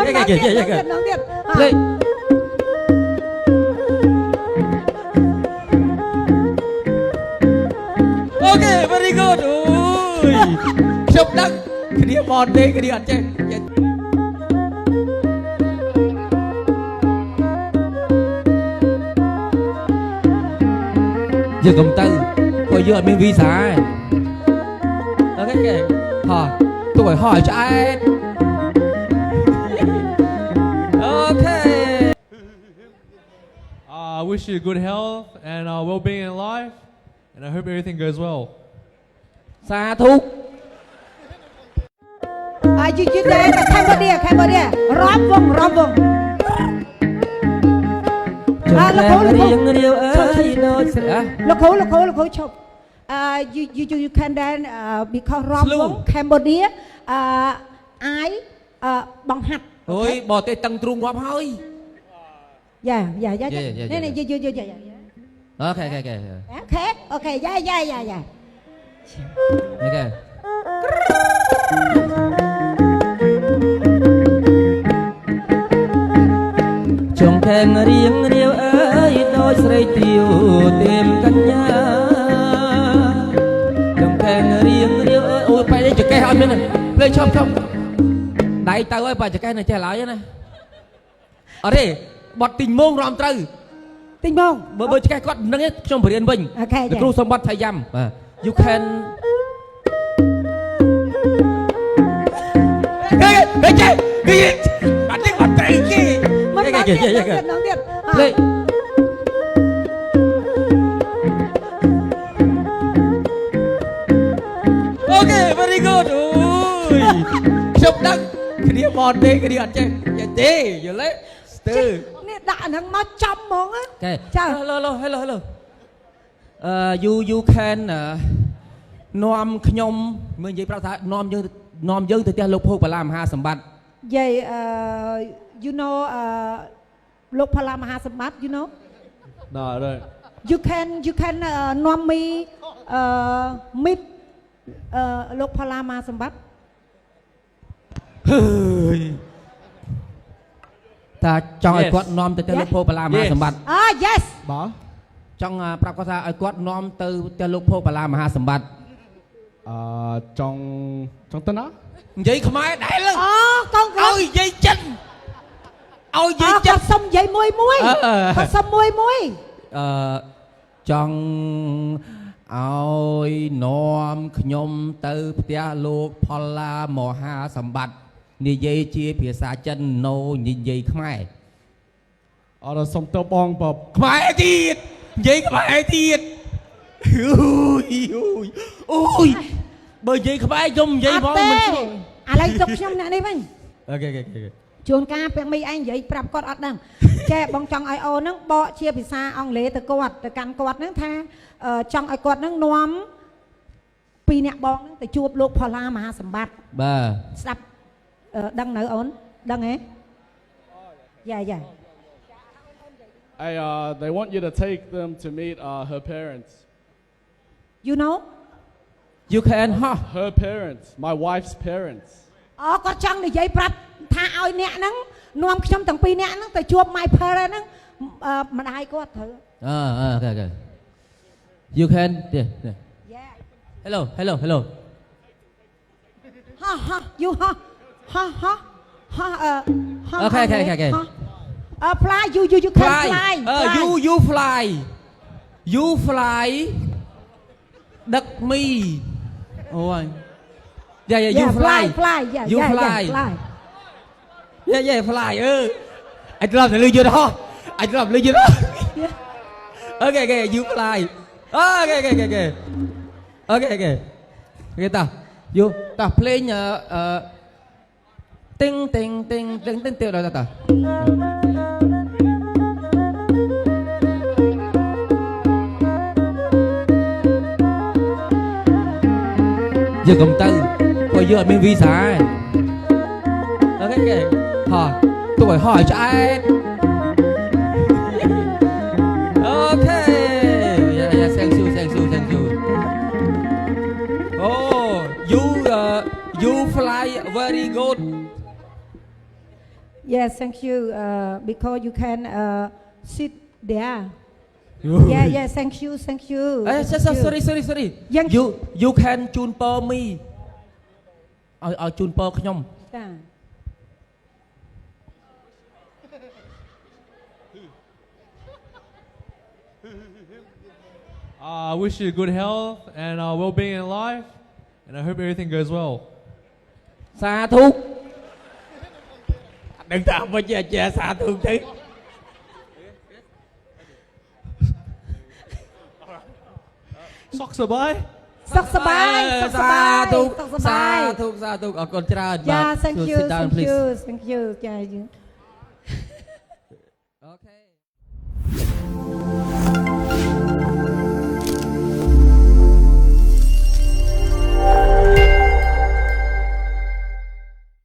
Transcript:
น้องเดียดโอเค very good โอ้ยชมดังคดีบอลเด้คดีอัดเจ๊giờ cầm tư coi giờ mình vi sai ok kìa hỏi tôi phải hỏi cho ai ok I wish you good health and well-being in life, and I hope everything goes well. xa thúcยืดได้แต่แค่บอดี้ร้อมวงแล้วเขาเรียงเดียวโดยเสือ แล้วเขาชอบyou can then because ร้อมวงแคมโบเดียไอบังหัด ôi bỏ tay tăng trung quá hơi dạ nàyยืดok dạ ok chồng khen riêng điều ơi đôi sợi tiêu tìm căn nhà chồng khen riêng điều ơi ôi phải đây chụp cây hòn nữa này lên chọc đại tao ơi phải chụp cây này che lại này ở đây bọt tình môn ròm trừ tình môn bởi chụp cây con nâng hết trong bể yên bình được lưu xong bắt thay dầm you can cái gì bạn đi bọt tình gìน้องเดียดlên ok very good ôi chụp đăng cái đĩa bòn đây cái đĩa ăn chơi tê giờ lấy từนี่ด่านังมาจำมองอ่ะ okay hello you can นอมขยมเมื่อยี่ประธานนอมยืงtừเตี้ยลูกพวกปลามหาสมบัติ vậy you know โลกพลามหาสมบัติ you know No, I don't. you can นอมมีมิดโลกพลามหาสมบัติ เฮ้ยถ้าจ้องไอ้กวดนอมtừเตี้ยลูกพวกปลามหาสมบัติ yes บ่จ้องปรับก็ថាไอ้กวดนอมtừเตี้ยลูกพวกปลามหาสมบัติចង់ទៅណានិយាយខ្មែរដែរលើកូនឲ្យនិយាយចិនឲ្យនិយាយចិនសុំនិយាយមួយគាត់សុំមួយចង់ឲ្យនាំខ្ញុំទៅផ្ទះលោកផល្លាមហាសម្បត្តិនិយាយជាភាសាចិនណូនិយាយខ្មែរអត់សុំទៅបងបបខ្មែរទៀតនិយាយខ្មែរទៀតអូយបើនិយាយខ្មែរខ្ញុំនិយាយផងមិនស្រួលឥឡូវទុកខ្ញុំអ្នកនេះវិញអូខេជួនកាលពាក់មីឯងនិយាយប្រាប់គាត់អត់ដឹងចេះបងចង់ឲ្យអូនហ្នឹងបកជាភាសាអង់គ្លេសទៅគាត់ទៅកាន់គាត់ហ្នឹងថាចង់ឲ្យគាត់ហ្នឹងនាំពីរអ្នកបងហ្នឹងទៅជួបលោកផល្លាមហាសម្បត្តិបាទស្ដាប់ដឹងនៅអូនដឹងហ៎យ៉ា They want you to take them to meet her parents. You know? You can her parents, my wife's parents. គាត់ចង់និយាយប្រាប់ថាឲ្យអ្នកហ្នឹងនាំខ្ញុំទាំងពីរអ្នកហ្នឹងទៅជួប my parents ហ្នឹងម្ដាយគាត់ត្រូវok You can Yeah Hello You Okay fly you can fly you fly ដឹកមីអូយyou fly you fly fly anh làm thì lư chưa đó anh làm lư chưa đó ok you fly ok ta you ta play ting tiêu rồi ta giờ cầm tư coi giờ mình vi sai ok hỏi tôi phải hỏi cho ai ok thank you oh you fly very good Yes, thank you. Because you can sit there. Yeah, thank you. Thank you. sorry យ៉ាង you can ជូនពរ me ឲ្យជូនពរខ្ញុំ ចា I wish you good health and well-being in life, and I hope everything goes well. សាធុដឹងថាមិនជាសាធុទៅ Socks are by. សុខសប្បាយសុខសប្បាយ ធុ សុខសប្បាយ សាធុអរគុណច្រើន Yeah, thank you. sit down Thank please you. Thank you. ចា Okay